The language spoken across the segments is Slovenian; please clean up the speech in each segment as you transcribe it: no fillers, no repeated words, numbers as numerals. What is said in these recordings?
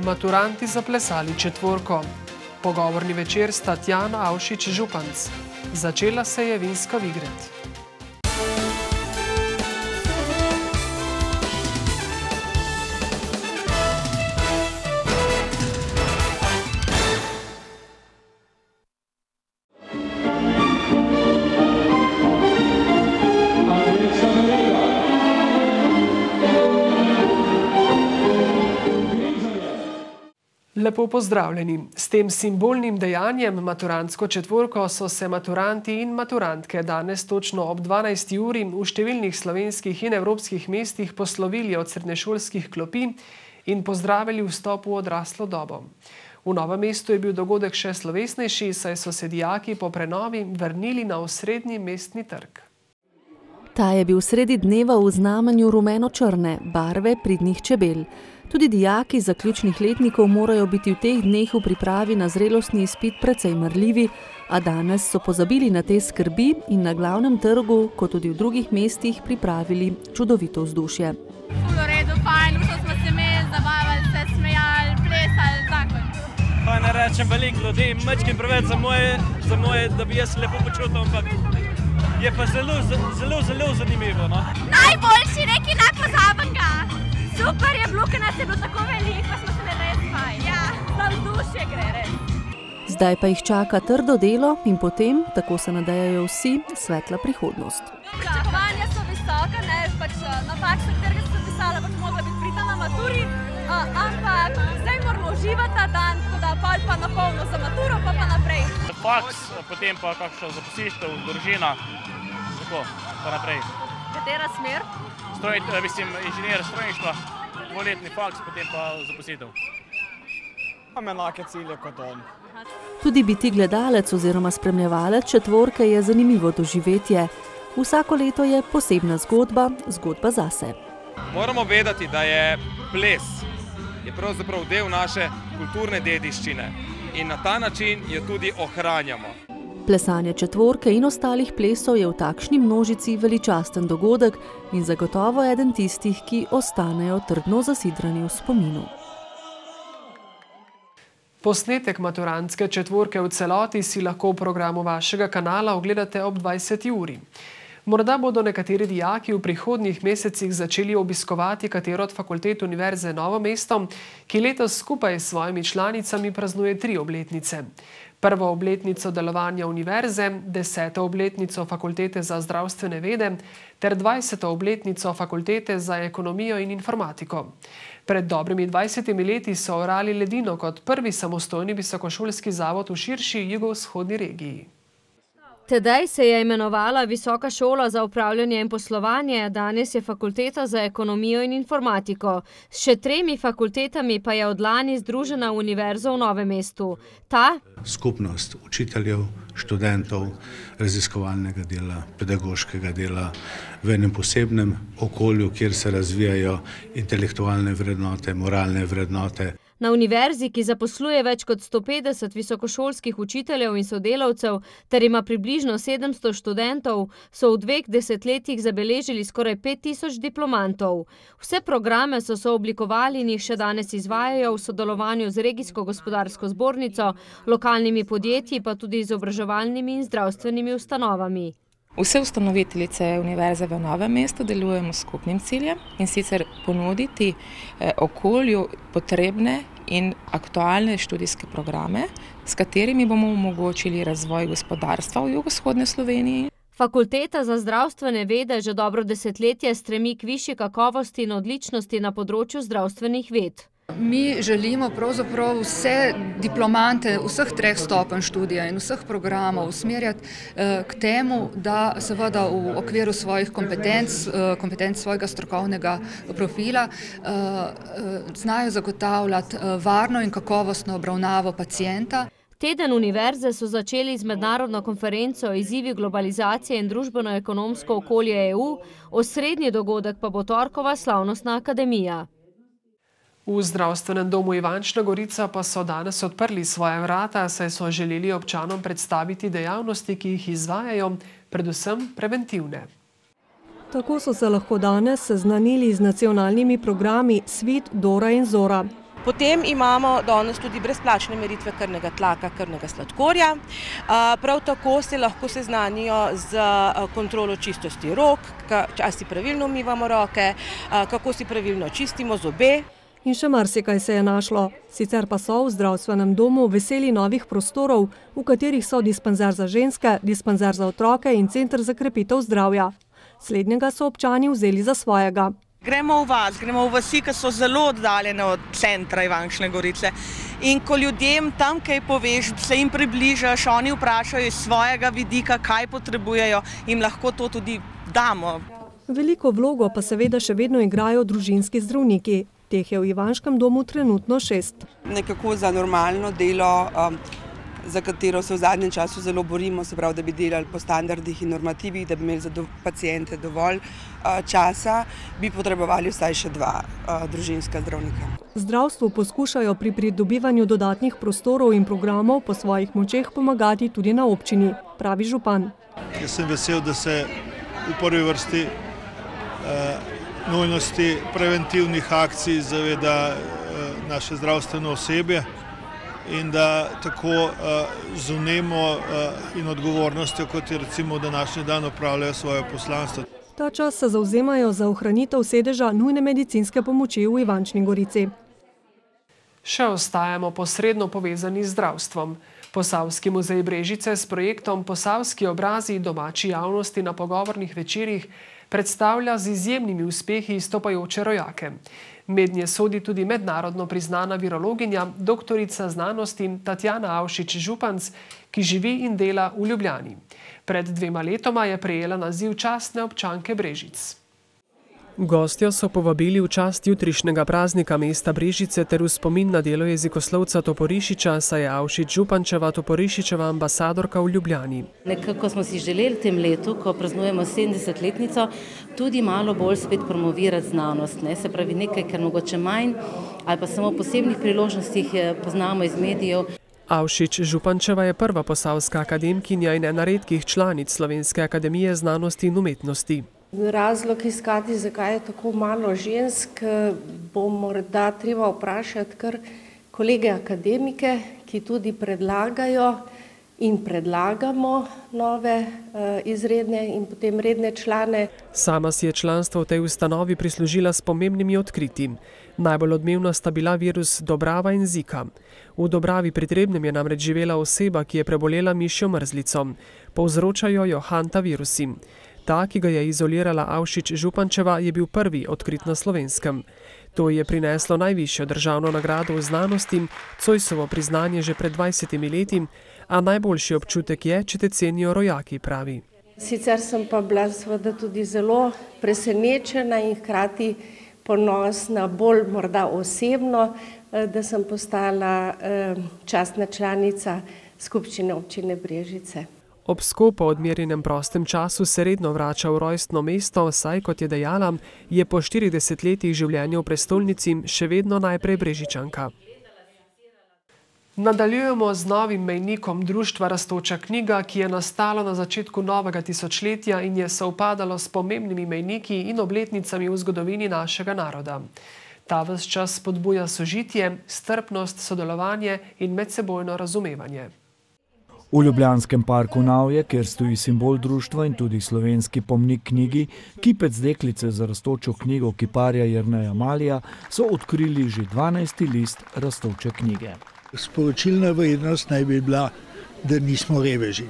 Maturanti zaplesali četvorko. Pogovorni večer s Tatjano Avšič-Županc. Začela se je vinska Vigret. Lepo pozdravljeni. S tem simbolnim dejanjem, maturantsko četvorko, so se maturanti in maturantke danes točno ob 12. uri v številnih slovenskih in evropskih mestih poslovili od srednješolskih klopi in pozdravili vstop v odraslo dobo. V Novem mestu je bil dogodek še slovesnejši, saj so se dijaki po prenovi vrnili na osrednji mestni trg. Ta je bil sredi dneva v znamenju rumeno-črne, barve pridnih čebel. Tudi dijaki zaključnih letnikov morajo biti v teh dneh v pripravi na zrelostni izpit precej marljivi, a danes so pozabili na te skrbi in na glavnem trgu, kot tudi v drugih mestih, pripravili čudovito vzdušje. Ful v redu, fajn, vso smo se imeli, zabavali se, smejali, plesali, tako. Pa ne rečem veliko ljudi, mečkim preveč za moje, da bi jaz lepo počutil, ampak je pa zelo zanimivo, no? Najboljši, nekaj najpozabenega! Super je bilo, ker nas je bilo tako veliko, pa smo se imeli res fajn. Ja, za vzdušje gre res. Zdaj pa jih čaka trdo delo in potem, tako se nadejajo vsi, svetla prihodnost. Pričakovanja so visoka, ne, pač na faks, na katerega sem pisala, pač mogla biti prita na maturi, ampak zdaj moramo uživati ta dan, tako da pol pa napolno za maturo, pa naprej. Faks, potem pa kakšno zaposlitev, družina, tako, pa naprej. Katera smer? Inženir strojništva, dvoletni faks, potem pa zaposlitev. Imam enake cilje kot on. Tudi biti gledalec oziroma spremljevalec četvorke je zanimivo doživetje. Vsako leto je posebna zgodba zase. Moramo vedeti, da je ples pravzaprav del naše kulturne dediščine in na ta način jo tudi ohranjamo. Plesanje četvorke in ostalih plesov je v takšni množici veličasten dogodek in zagotovo eden tistih, ki ostanejo trdno zasidrani v spominu. Posnetek maturantske četvorke v celoti si lahko v programu vašega kanala ogledate ob 20. uri. Morda bodo nekateri dijaki v prihodnjih mesecih začeli obiskovati katero od fakultet Univerze Novo mesto, ki letos skupaj s svojimi članicami praznuje 3 obletnice. Prvo obletnico delovanja univerze, 10. obletnico Fakultete za zdravstvene vede ter 20. obletnico Fakultete za ekonomijo in informatiko. Pred dobrimi 20 leti so orali ledino kot prvi samostojni visokošolski zavod v širši jugovzhodni regiji. Tedaj se je imenovala Visoka šola za upravljanje in poslovanje, danes je Fakulteta za ekonomijo in informatiko. S še 3 fakultetami pa je od lani združena Univerza v Novem mestu. Ta skupnost učiteljev, študentov, raziskovalnega dela, pedagoškega dela v enem posebnem okolju, kjer se razvijajo intelektualne vrednote, moralne vrednote. Na univerzi, ki zaposluje več kot 150 visokošolskih učiteljev in sodelavcev ter ima približno 700 študentov, so v 2 desetletjih zabeležili skoraj 5000 diplomantov. Vse programe so sooblikovali in jih še danes izvajajo v sodelovanju z regijsko gospodarsko zbornico, lokalnimi podjetji, pa tudi izobraževalnimi in zdravstvenimi ustanovami. Vse ustanoviteljice Univerze v Novem mestu delujemo s skupnim ciljem in sicer ponuditi okolju potrebne in aktualne študijske programe, s katerimi bomo omogočili razvoj gospodarstva v jugovzhodni Sloveniji. Fakulteta za zdravstvene vede že dobro desetletje stremi k višji kakovosti in odličnosti na področju zdravstvenih ved. Mi želimo pravzaprav vse diplomante vseh 3 stopenj študija in vseh programov usmerjati k temu, da seveda v okviru svojih kompetenc svojega strokovnega profila znajo zagotavljati varno in kakovostno obravnavo pacienta. Teden univerze so začeli z mednarodno konferenco Izzivi globalizacije in družbeno-ekonomsko okolje EU, osrednji dogodek pa bo torkova slavnostna akademija. V zdravstvenem domu Ivančna Gorica pa so danes odprli svoja vrata, saj so želeli občanom predstaviti dejavnosti, ki jih izvajajo, predvsem preventivne. Tako so se lahko danes seznanili z nacionalnimi programi Svit, Dora in Zora. Potem imamo danes tudi brezplačne meritve krvnega tlaka, krvnega sladkorja. Prav tako se lahko seznanijo z kontrolo čistosti rok, če si pravilno umivamo roke, kako si pravilno čistimo zobe. In še marsikaj se je našlo. Sicer pa so v zdravstvenem domu veseli novih prostorov, v katerih so dispanzer za ženske, dispanzer za otroke in center za krepitev zdravja. Slednjega so občani vzeli za svojega. Gremo v vas, gremo v vasi, ki so zelo oddaljene od centra Ivančne Gorice. In ko ljudem tam kaj poveš, se jim približaš, oni vprašajo iz svojega vidika, kaj potrebujejo, jim lahko to tudi damo. Veliko vlogo pa seveda še vedno igrajo družinski zdravniki. Teh je v Ivanškem domu trenutno 6. Nekako za normalno delo, za katero se v zadnjem času zelo borimo, se pravi, da bi delali po standardih in normativih, da bi imeli za pacijente dovolj časa, bi potrebovali vsaj še 2 družinska zdravnika. Zdravstvu poskušajo pri pridobivanju dodatnih prostorov in programov po svojih močeh pomagati tudi na občini, pravi župan. Jaz sem vesel, da se v prvi vrsti nujnosti preventivnih akcij zaveda naše zdravstveno osebje in da tako z vnemo in odgovornostjo, kot je recimo v današnji dan, opravljajo svoje poslanstvo. Ta čas se zavzemajo za ohranitev sedeža nujne medicinske pomoči v Ivančni Gorici. Še ostajamo posredno povezani z zdravstvom. Posavski muzej Brežice s projektom Posavski obrazi domači javnosti na pogovornih večerih predstavlja z izjemnimi uspehi izstopajoče rojake. Mednje sodi tudi mednarodno priznana virologinja, doktorica znanosti Tatjana Avšič-Županc, ki živi in dela v Ljubljani. Pred 2 letoma je prejela naziv častne občanke Brežic. Gostjo so povabili v čast jutrišnjega praznika mesta Brežice ter v spomin na delo jezikoslovca Toporišiča, saj je Avšič-Župančeva Toporišičeva ambasadorka v Ljubljani. Nekako smo si želeli v tem letu, ko praznujemo 70-letnico, tudi malo bolj spet promovirati znanost. Se pravi nekaj, kar mogoče manj ali pa samo v posebnih priložnostih poznamo iz medijev. Avšič-Župančeva je prva posavska akademkinja in ena redkih članic Slovenske akademije znanosti in umetnosti. Razlog iskati, zakaj je tako malo žensk, bo morda treba vprašati kar kolege akademike, ki tudi predlagajo in predlagamo nove izredne in potem redne člane. Sama si je članstvo v tej ustanovi prislužila s pomembnimi odkritji. Najbolj odmevna sta bila virus Dobrava in Zika. V Dobravi pri Trebnjem je namreč živela oseba, ki je prebolela mišjo mrzlico. Povzročajo jo hantavirusi. Ta, ki ga je izolirala Avšič-Župančeva, je bil prvi odkrit na Slovenskem. To je prineslo najvišjo državno nagrado v znanosti, Zoisovo priznanje že pred 20 leti, a najboljši občutek je, če te cenijo rojaki, pravi. Sicer sem pa bila seveda tudi zelo presenečena in hkrati ponosna, bolj morda osebno, da sem postala častna članica skupščine občine Brežice. Ob skopo odmerjenem prostem času se redno vrača v rojstno mesto, saj, kot je dejala, je po 40 letih življenja v prestolnici še vedno najprej Brežičanka. Nadaljujemo z novim mejnikom društva Rastoča knjiga, ki je nastalo na začetku novega tisočletja in je sovpadalo s pomembnimi mejniki in obletnicami v zgodovini našega naroda. Ta ves čas spodbuja sožitje, strpnost, sodelovanje in medsebojno razumevanje. V Ljubljanskem parku Navje, kjer stoji simbol društva in tudi slovenski pomnik knjigi, kipec deklice za Rastočo knjigo kiparja Jerneja Malija, so odkrili že 12. list Rastoče knjige. Sporočilna vrednost naj bi bila, da nismo reveži,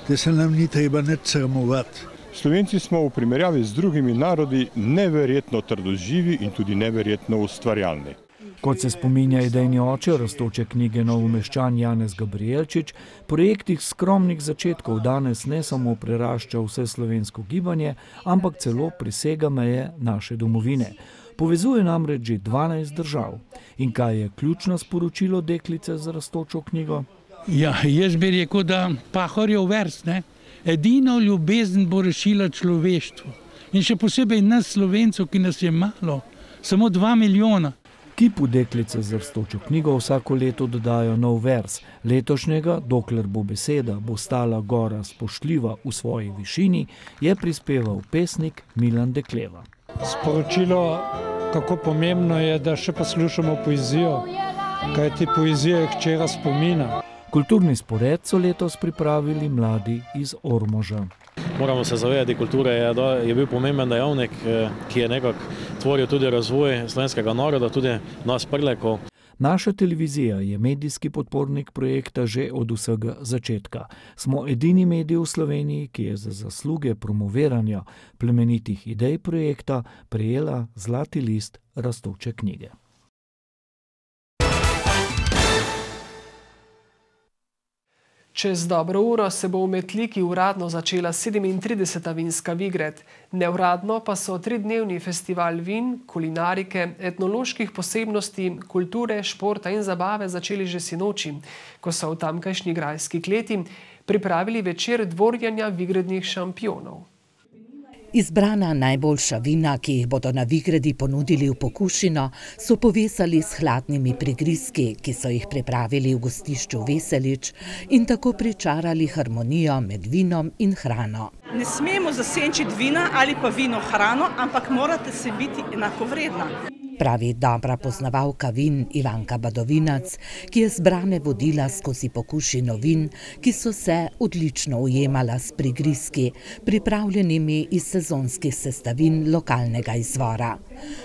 da se nam ni treba nič sramovati. Slovenci smo v primerjavi z drugimi narodi neverjetno trdoživi in tudi neverjetno ustvarjalni. Kot se spominja idejni oče Rastoče knjige Novomeščan Janez Gabrielčič, projekt tih skromnih začetkov danes ne samo prerašča vse slovensko gibanje, ampak celo presega meje naše domovine. Povezuje namreč že 12 držav. In kaj je ključno sporočilo deklice za Rastočo knjigo? Ja, jaz bi rekel, da Pahorjev vers, ne? Edino ljubezen bo rešila človeštvo. In še posebej nas Slovencov, ki nas je malo, samo 2 milijona. Kipu deklice za Rastočo knjigo vsako leto dodajo nov vers. Letošnjega, dokler bo beseda, bo stala gora spoštljiva v svoji višini, je prispeval pesnik Milan Dekleva. Sporočilo kako pomembno je, da še poslušamo poezijo, kajti poezija je hčera spomina. Kulturni spored so letos pripravili mladi iz Ormoža. Moramo se zavedati, kultura je bil pomemben dejavnik, ki je nekako tvoril tudi razvoj slovenskega naroda, tudi nas Prlekov. Naša televizija je medijski podpornik projekta že od vsega začetka. Smo edini medij v Sloveniji, ki je za zasluge promoviranja plemenitih idej projekta prejela zlati list rastoče knjige. Čez dobro uro se bo v Metliki uradno začela 37. vinska Vigred. Neuradno pa so 3-dnevni festival vin, kulinarike, etnoloških posebnosti, kulture, športa in zabave začeli že sinoči, ko so v tamkajšnji grajski kleti pripravili večer dvorjenja vigrednih šampionov. Izbrana najboljša vina, ki jih bodo na Vigredi ponudili v pokušino, so povezali s hladnimi prigrizki, ki so jih pripravili v gostišču Veselič in tako pričarali harmonijo med vinom in hrano. Ne smemo zasenčiti vina ali pa vino hrano, ampak morate se biti enakovredna. Pravi dobra poznavalka vin Ivanka Badovinac, ki je zbrane vodila skozi pokušino vin, ki so se odlično ujemala s prigrizki, pripravljenimi iz sezonskih sestavin lokalnega izvora.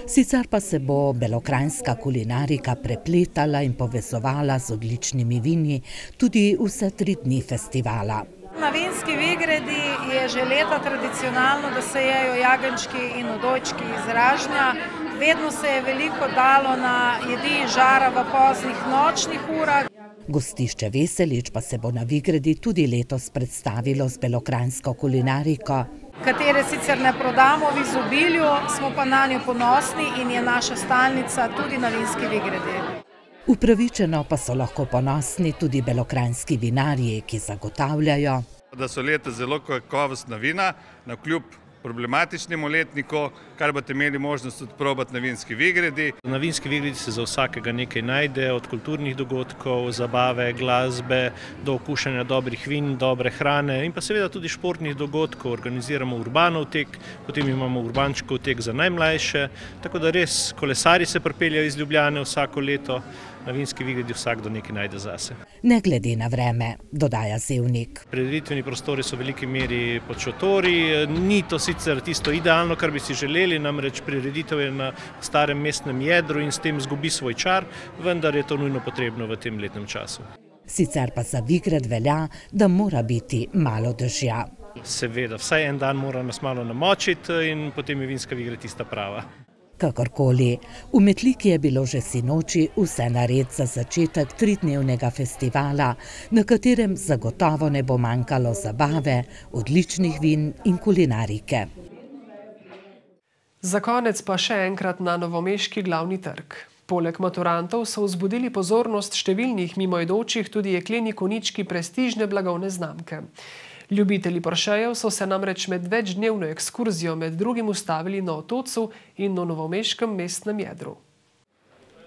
Sicer pa se bo belokranjska kulinarika prepletala in povezovala z odličnimi vini tudi vse 3 dni festivala. Na vinski Vigredi je že leta tradicionalno, da se jejo jagenjčki in odojčki iz ražnja. Vedno se je veliko dalo na jedi in žara v poznih nočnih urah. Gostišče Veselič pa se bo na Vigredi tudi letos predstavilo z belokranjsko kulinariko, katere sicer ne prodamo v izobilju, smo pa na njo ponosni in je naša stalnica tudi na vinski Vigredi. Upravičeno pa so lahko ponosni tudi belokranjski vinarji, ki zagotavljajo, da so letos zelo kakovostna vina, navkljub problematičnemu letniku, kar boste imeli možnost tudi probati na vinski Vigredi. Na vinski Vigredi se za vsakega nekaj najde, od kulturnih dogodkov, zabave, glasbe, do okušanja dobrih vin, dobre hrane in pa seveda tudi športnih dogodkov. Organiziramo urbanov tek, potem imamo urbančkov tek za najmlajše, tako da res kolesari se pripeljajo iz Ljubljane vsako leto. Na vinski Vigredi vsakdo nekaj najde zase. Ne glede na vreme, dodaja Zevnik. Prireditveni prostori so v veliki meri pod šotori, ni to sicer tisto idealno, kar bi si želeli, namreč prireditev je na starem mestnem jedru in s tem izgubi svoj čar, vendar je to nujno potrebno v tem letnem času. Sicer pa za Vigred velja, da mora biti malo dežja. Seveda, vsaj en dan mora nas malo namočiti in potem je vinska Vigreda tista prava. Kakorkoli, v Metliki je bilo že sinoči vse nared za začetek 3-dnevnega festivala, na katerem zagotovo ne bo manjkalo zabave, odličnih vin in kulinarike. Za konec pa še enkrat na novomeški glavni trg. Poleg maturantov so vzbudili pozornost številnih mimoidočih tudi jekleni konjički prestižne blagovne znamke. Ljubitelji Porschejev so se namreč med večdnevno ekskurzijo med drugim ustavili na Otocu in na novomeškem mestnem jedru.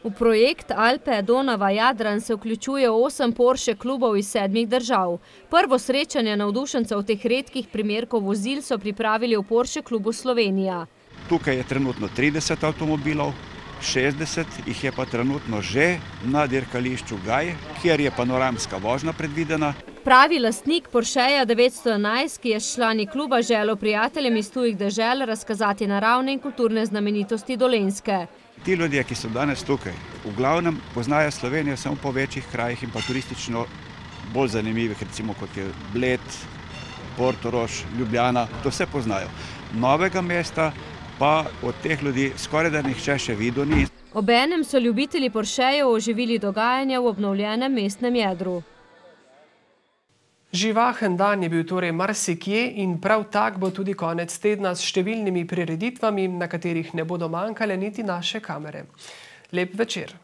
V projekt Alpe Donava Jadran se vključuje 8 Porsche klubov iz 7 držav. Prvo srečanje navdušencev teh redkih primerkov vozil so pripravili v Porsche klubu Slovenija. Tukaj je trenutno 30 avtomobilov, 60 jih je pa trenutno že na dirkališču Gaj, kjer je panoramska vožnja predvidena. Pravi lastnik Porscheja 911, ki je s člani kluba želel prijateljem iz tujih dežel razkazati naravne in kulturne znamenitosti Dolenjske. Ti ljudje, ki so danes tukaj, v glavnem poznajo Slovenijo samo po večjih krajih in pa turistično bolj zanimivih, recimo kot je Bled, Portorož, Ljubljana, to vse poznajo. Novega mesta pa od teh ljudi skoraj da nihče še videl ni. Obenem so ljubitelji Porschejev oživili dogajanja v obnovljenem mestnem jedru. Živahen dan je bil torej marsikje in prav tak bo tudi konec tedna s številnimi prireditvami, na katerih ne bodo manjkale niti naše kamere. Lep večer.